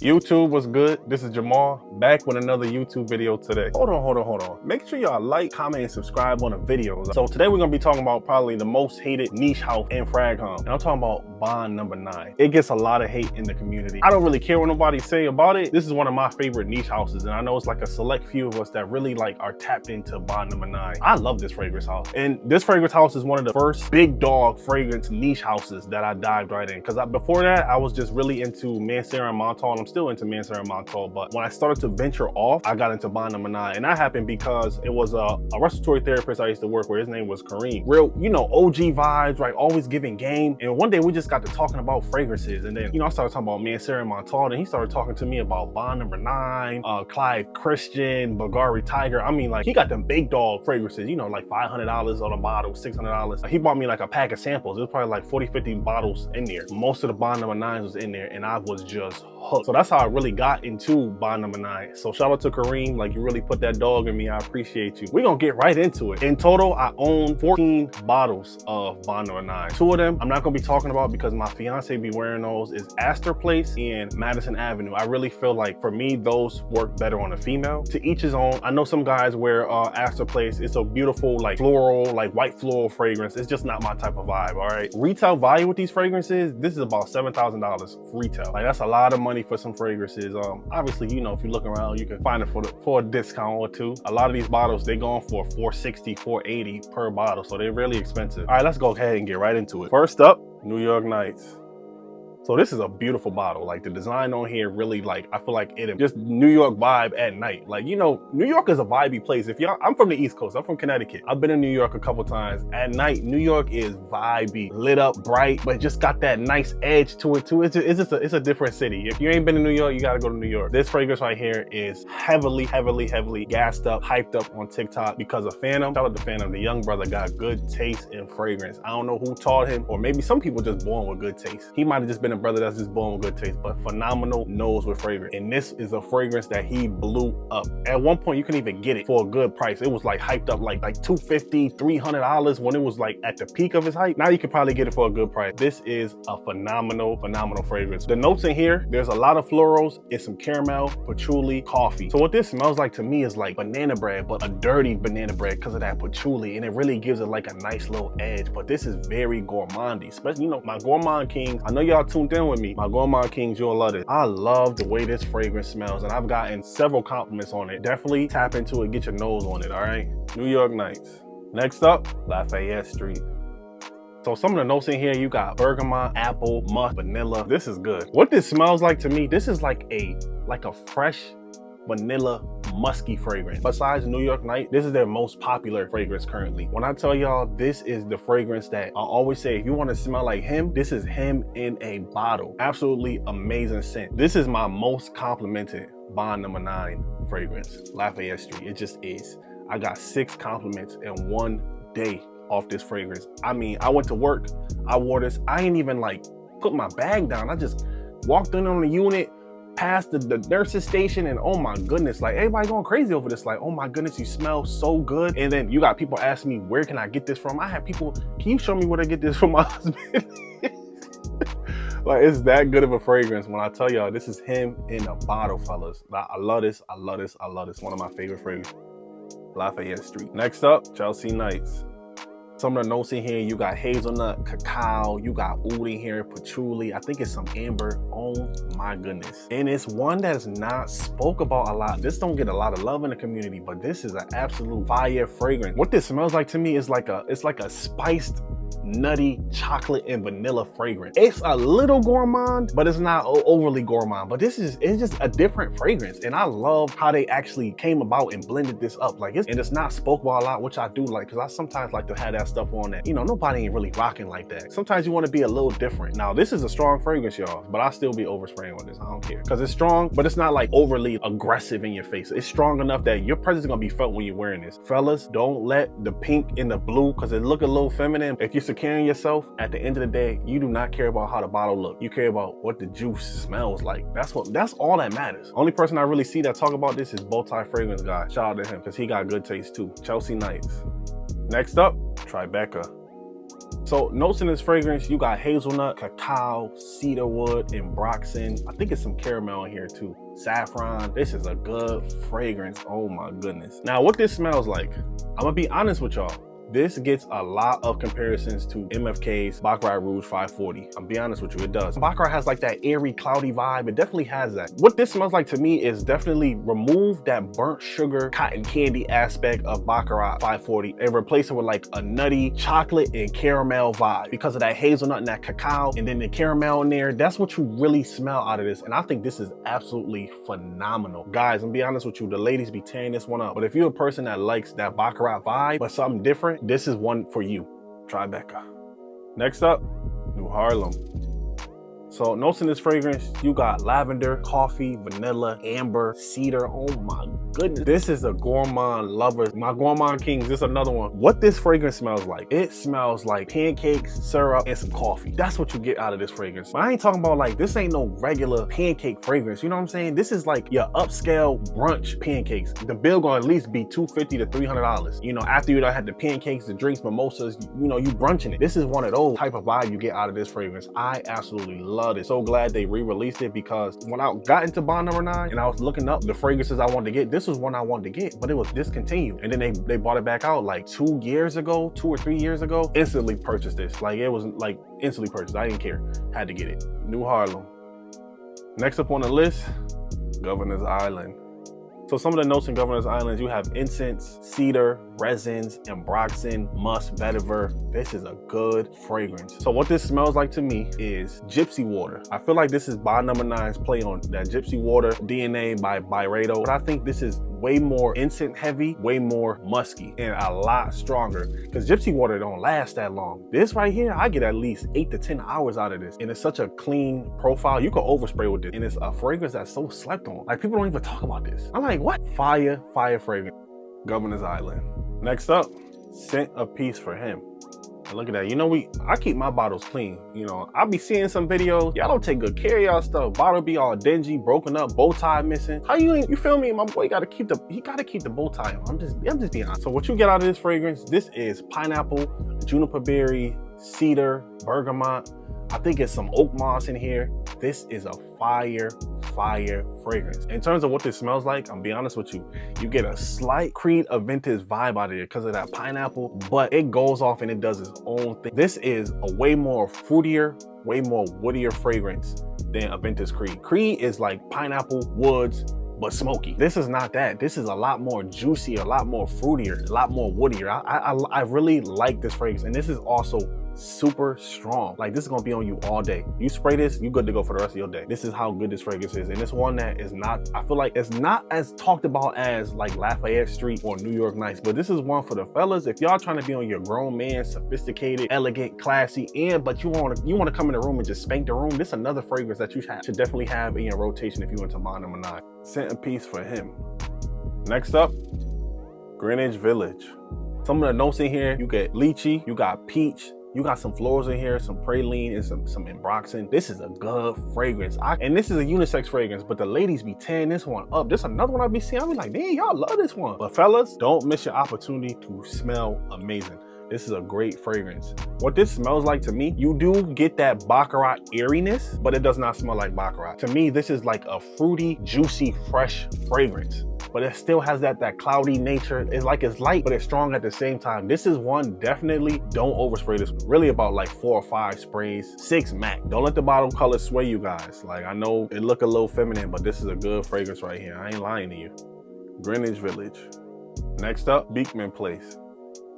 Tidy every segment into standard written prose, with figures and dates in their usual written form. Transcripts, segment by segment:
YouTube was good. This is Jamal back with another YouTube video today. Hold on. Make sure y'all like, comment, and subscribe on the videos. So today we're gonna be talking about probably the most hated niche house in Fragham. And I'm talking about Bond Number 9. It gets a lot of hate in the community. I don't really care what nobody say about it. This is one of my favorite niche houses, and I know it's like a select few of us that really are tapped into Bond Number 9. I love this fragrance house. And this fragrance house is one of the first big dog fragrance niche houses that I dived right in. Because before that, I was just really into Mancera and Montal, and I'm still into Mancera and Montal, but when I started to venture off, I got into Bond Number 9, and that happened because it was a respiratory therapist I used to work with. His name was Kareem. Real, OG vibes, right? Always giving game. And one day we just got to talking about fragrances, and then I started talking about Mancera and Montal, and he started talking to me about Bond Number 9, Clive Christian, Bulgari Tiger. I mean, he got them big dog fragrances, like $500 on a bottle, $600. He bought me a pack of samples. It was probably like 40, 50 bottles in there. Most of the Bond Number 9s was in there, and I was just hooked. So that's how I really got into Bond Number 9. So shout out to Kareem, you really put that dog in me. I appreciate you. We're gonna get right into it. In total, I own 14 bottles of Bond Number 9. Two of them I'm not gonna be talking about because my fiance be wearing those, is Astor Place and Madison Avenue. I really feel like for me, those work better on a female. To each his own. I know some guys wear Astor Place. It's a beautiful, floral, white floral fragrance. It's just not my type of vibe, all right? Retail value with these fragrances, this is about $7,000 retail. That's a lot of money for some fragrances. Obviously, if you look around, you can find it for a discount or two. A lot of these bottles, they're going for $460, $480 per bottle, so they're really expensive. All right, let's go ahead and get right into it. First up, New York Nights. So this is a beautiful bottle. The design on here really, I feel like it just New York vibe at night. New York is a vibey place. I'm from the East Coast. I'm from Connecticut. I've been in New York a couple times. At night, New York is vibey, lit up, bright, but just got that nice edge to it too. It's a different city. If you ain't been to New York, you gotta go to New York. This fragrance right here is heavily gassed up, hyped up on TikTok because of Phantom. Shout out to Phantom. The young brother got good taste in fragrance. I don't know who taught him, or maybe some people just born with good taste. He might have just been a brother that's just born with good taste, but phenomenal nose with fragrance. And this is a fragrance that he blew up. At one point, you couldn't even get it for a good price. It was hyped up like $250, $300 when it was at the peak of its hype. Now you can probably get it for a good price. This is a phenomenal fragrance. The notes in here, there's a lot of florals. It's some caramel, patchouli, coffee. So what this smells like to me is banana bread, but a dirty banana bread because of that patchouli, and it really gives it a nice little edge. But this is very gourmandy, especially, my gourmand kings. I know y'all tuned in with me. My gourmand kings, you'll love it. I love the way this fragrance smells, and I've gotten several compliments on it. Definitely tap into it, get your nose on it, all right? New York Nights. Next up, Lafayette Street. So some of the notes in here, you got bergamot, apple, musk, vanilla. This is good. What this smells like to me, this is like a fresh vanilla musky fragrance. Besides New York Night, this is their most popular fragrance currently. When I tell y'all, this is the fragrance that I always say, if you want to smell like him, this is him in a bottle. Absolutely amazing scent. This is my most complimented Bond Number 9 fragrance, Lafayette Street. It just is. I got 6 compliments in one day off this fragrance. I mean, I went to work, I wore this, I ain't even put my bag down. I just walked in on the unit, past the nurse's station, and oh my goodness, everybody going crazy over this. Oh my goodness, you smell so good. And then you got people asking me, where can I get this from? I had people, can you show me where to get this from my husband? It's that good of a fragrance. When I tell y'all, this is him in a bottle, fellas. I love this. One of my favorite fragrances. Lafayette Street. Next up, Chelsea Nights. Some of the notes in here, you got hazelnut, cacao, you got oud in here, patchouli. I think it's some amber. Oh my goodness. And it's one that is not spoke about a lot. This don't get a lot of love in the community, but this is an absolute fire fragrance. What this smells like to me is it's like a spiced, nutty chocolate and vanilla fragrance. It's a little gourmand, but it's not overly gourmand. But it's just a different fragrance, and I love how they actually came about and blended this up. And it's not spoke about a lot, which I do because I sometimes like to have that stuff on that nobody ain't really rocking like that. Sometimes you want to be a little different. Now this is a strong fragrance, y'all, but I still be overspraying on this. I don't care because it's strong, but it's not overly aggressive in your face. It's strong enough that your presence is gonna be felt when you're wearing this. Fellas, don't let the pink and the blue, because it look a little feminine. If you're securing yourself, at the end of the day, you do not care about how the bottle look. You care about what the juice smells like. That's all that matters. Only person I really see that talk about this is Bowtie Fragrance Guy. Shout out to him because he got good taste too. Chelsea Nights. Next up, Tribeca. So notes in this fragrance, you got hazelnut, cacao, cedarwood, ambroxan. I think it's some caramel in here too. Saffron. This is a good fragrance. Oh my goodness. Now what this smells like, I'm gonna be honest with y'all. This gets a lot of comparisons to MFK's Baccarat Rouge 540. I'll be honest with you, it does. Baccarat has like that airy, cloudy vibe. It definitely has that. What this smells like to me is definitely remove that burnt sugar, cotton candy aspect of Baccarat 540 and replace it with like a nutty chocolate and caramel vibe because of that hazelnut and that cacao and then the caramel in there. That's what you really smell out of this. And I think this is absolutely phenomenal. Guys, I'm be honest with you, the ladies be tearing this one up. But if you're a person that likes that Baccarat vibe, but something different, this is one for you. Tribeca. Next up, New Haarlem. So notes in this fragrance, you got lavender, coffee, vanilla, amber, cedar. Oh my goodness. This is a gourmand lover. My gourmand kings, this is another one. What this fragrance smells like? It smells like pancakes, syrup, and some coffee. That's what you get out of this fragrance. But I ain't talking about like, this ain't no regular pancake fragrance. You know what I'm saying? This is like your upscale brunch pancakes. The bill gonna at least be $250 to $300. You know, after you done had the pancakes, the drinks, mimosas, you know, you brunching it. This is one of those type of vibe you get out of this fragrance. I absolutely love it. So glad they re-released it because when I got into bond number 9 and I was looking up the fragrances I wanted to get, this was one I wanted to get, but it was discontinued. And then they brought it back out like 2 or 3 years ago. Instantly purchased this. Like it was like instantly purchased. I didn't care. Had to get it. New Haarlem. Next up on the list, Governor's Island. So some of the notes in Governor's Islands, you have incense, cedar, resins, ambroxan, musk, vetiver. This is a good fragrance. So what this smells like to me is gypsy water. I feel like this is bond number 9's play on that gypsy water DNA by Byredo. But I think this is way more incense heavy, way more musky, and a lot stronger because gypsy water don't last that long. This right here, I get at least 8 to 10 hours out of this. And it's such a clean profile. You can overspray with it. And it's a fragrance that's so slept on. Like people don't even talk about this. I'm like, what? Fire fragrance. Governor's Island. Next up, Scent a Piece for Him. And look at that. You know, I keep my bottles clean. You know, I be seeing some videos. Y'all don't take good care of y'all stuff. Bottle be all dingy, broken up, bow tie missing. How you feel me? My boy gotta keep the bow tie on. I'm just being honest. So what you get out of this fragrance, this is pineapple, juniper berry, cedar, bergamot. I think it's some oak moss in here. This is a fire fragrance. In terms of what this smells like, I'm being honest with you, you get a slight Creed Aventus vibe out of it because of that pineapple, but it goes off and it does its own thing. This is a way more fruitier, way more woodier fragrance than Aventus Creed. Creed is like pineapple, woods, but smoky. This is not that. This is a lot more juicy, a lot more fruitier, a lot more woodier. I really like this fragrance, and this is also super strong. Like this is gonna be on you all day. You spray this, you good to go for the rest of your day. This is how good this fragrance is. And it's one that is not, I feel like it's not as talked about as like Lafayette Street or New York Nights, but this is one for the fellas. If y'all trying to be on your grown man, sophisticated, elegant, classy, but you want to come in the room and just spank the room, this is another fragrance that you should definitely have in your rotation if you into bond number 9. Scent a Piece for Him. Next up, Greenwich Village. Some of the notes in here, you get lychee, you got peach, you got some florals in here, some praline and some ambroxan. This is a good fragrance. And this is a unisex fragrance, but the ladies be tearing this one up. This is another one I be seeing. I be like, dang, y'all love this one. But fellas, don't miss your opportunity to smell amazing. This is a great fragrance. What this smells like to me, you do get that Baccarat airiness, but it does not smell like Baccarat. To me, this is like a fruity, juicy, fresh fragrance. But it still has that cloudy nature. It's like it's light, but it's strong at the same time. This is one, definitely don't overspray this. Really about like 4 or 5 sprays, 6 max. Don't let the bottle color sway you guys. Like I know it look a little feminine, but this is a good fragrance right here. I ain't lying to you. Greenwich Village. Next up, Beekman Place.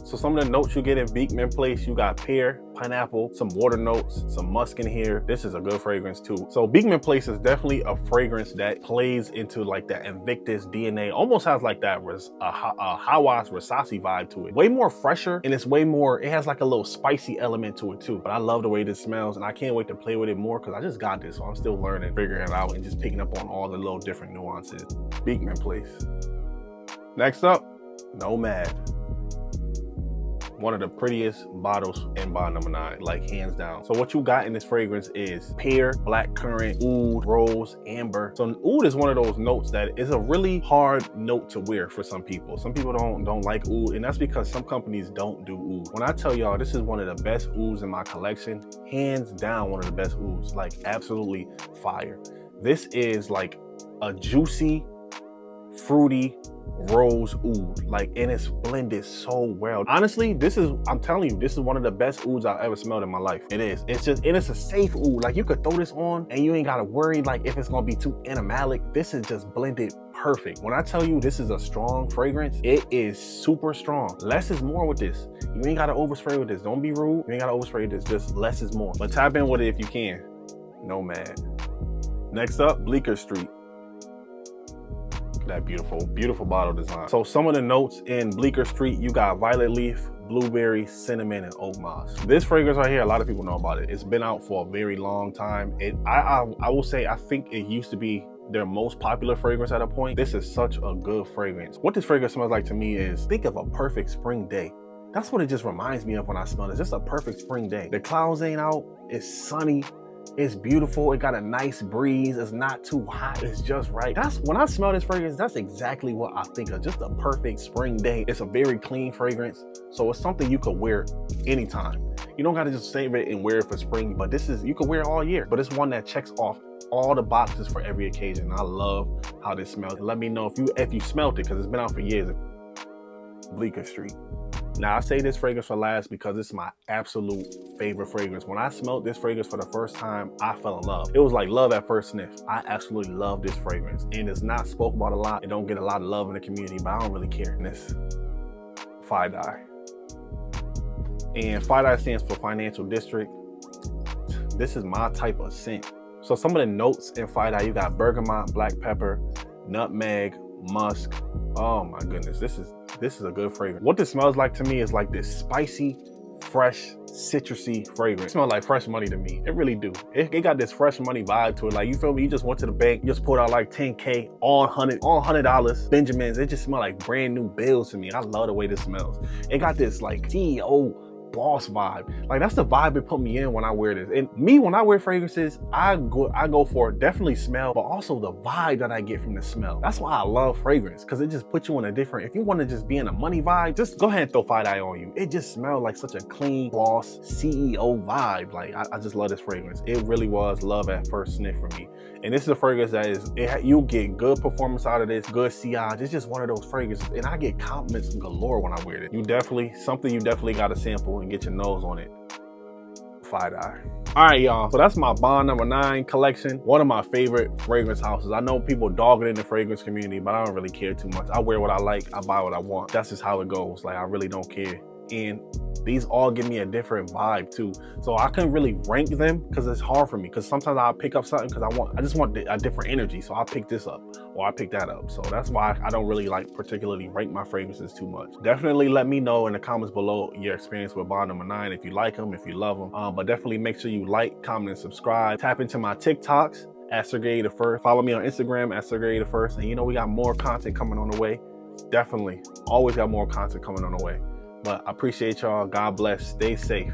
So some of the notes you get in Beekman Place, you got pear, pineapple, some water notes, some musk in here. This is a good fragrance too. So Beekman Place is definitely a fragrance that plays into like that Invictus DNA. Almost has like that Hawas Rasasi vibe to it. Way more fresher, and it's way more, it has like a little spicy element to it too. But I love the way this smells, and I can't wait to play with it more because I just got this. So I'm still learning, figuring it out, and just picking up on all the little different nuances. Beekman Place. Next up, NoMad. One of the prettiest bottles in bottle number 9, like hands down. So what you got in this fragrance is pear, blackcurrant, oud, rose, amber. So oud is one of those notes that is a really hard note to wear for some people. Some people don't like oud, and that's because some companies don't do oud. When I tell y'all this is one of the best ouds in my collection, hands down one of the best ouds, like absolutely fire. This is like a juicy, fruity rose oud, like, and it's blended so well. Honestly, I'm telling you, this is one of the best ouds I've ever smelled in my life. It is. It's just, and it's a safe oud. Like, you could throw this on and you ain't gotta worry like if it's gonna be too animalic. This is just blended perfect. When I tell you this is a strong fragrance, it is super strong. Less is more with this. You ain't gotta overspray with this. Don't be rude. You ain't gotta overspray with this. Just less is more. But tap in with it if you can. NoMad. Next up, Bleeker Street. That beautiful bottle design. So some of the notes in Bleeker Street, you got violet leaf, blueberry, cinnamon, and oak moss. This fragrance right here, a lot of people know about it. It's been out for a very long time. I will say, I think it used to be their most popular fragrance at a point. This is such a good fragrance. What this fragrance smells like to me is, think of a perfect spring day. That's what it just reminds me of when I smell this. Just a perfect spring day. The clouds ain't out, it's sunny, it's beautiful, it got a nice breeze, it's not too hot, it's just right. That's when I smell this fragrance, that's exactly what I think of. Just a perfect spring day. It's a very clean fragrance, so it's something you could wear anytime. You don't gotta just save it and wear it for spring, but you could wear it all year. But it's one that checks off all the boxes for every occasion. I love how this smells. Let me know if you smelled it, because it's been out for years. Bleeker Street. Now, I say this fragrance for last because it's my absolute favorite fragrance. When I smelled this fragrance for the first time, I fell in love. It was like love at first sniff. I absolutely love this fragrance, and it's not spoke about a lot. It don't get a lot of love in the community, but I don't really care. And this FiDi. And FiDi stands for Financial District. This is my type of scent. So some of the notes in FiDi, you got bergamot, black pepper, nutmeg, musk. Oh my goodness, this is a good fragrance. What this smells like to me is like this spicy, fresh, citrusy fragrance. It smells like fresh money to me. It really do. It got this fresh money vibe to it. Like, you feel me? You just went to the bank, you just pulled out like 10K, all $100 Benjamins. It just smell like brand new bills to me. I love the way this smells. It got this like CEO boss vibe. Like, that's the vibe it put me in when I wear this. And me, when I wear fragrances, I go for definitely smell, but also the vibe that I get from the smell. That's why I love fragrance, because it just puts you in a different, if you want to just be in a money vibe, just go ahead and throw FiDi on you. It just smells like such a clean boss CEO vibe. Like, I just love this fragrance. It really was love at first sniff for me. And this is a fragrance that you get good performance out of this, good sillage. It's just one of those fragrances, and I get compliments galore when I wear it. Something you definitely got to sample and get your nose on it. FiDi. All right, y'all. So that's my bond number 9 collection. One of my favorite fragrance houses. I know people dog it in the fragrance community, but I don't really care too much. I wear what I like. I buy what I want. That's just how it goes. Like, I really don't care. And these all give me a different vibe too. So I couldn't really rank them because it's hard for me. Because sometimes I'll pick up something because I just want a different energy. So I'll pick this up or I pick that up. So that's why I don't really like particularly rank my fragrances too much. Definitely let me know in the comments below your experience with bond number 9. If you like them, if you love them. But definitely make sure you like, comment, and subscribe. Tap into my TikToks at Sergey the First. Follow me on Instagram at Sergey the First. And you know, we got more content coming on the way. Definitely. Always got more content coming on the way. But I appreciate y'all. God bless. Stay safe.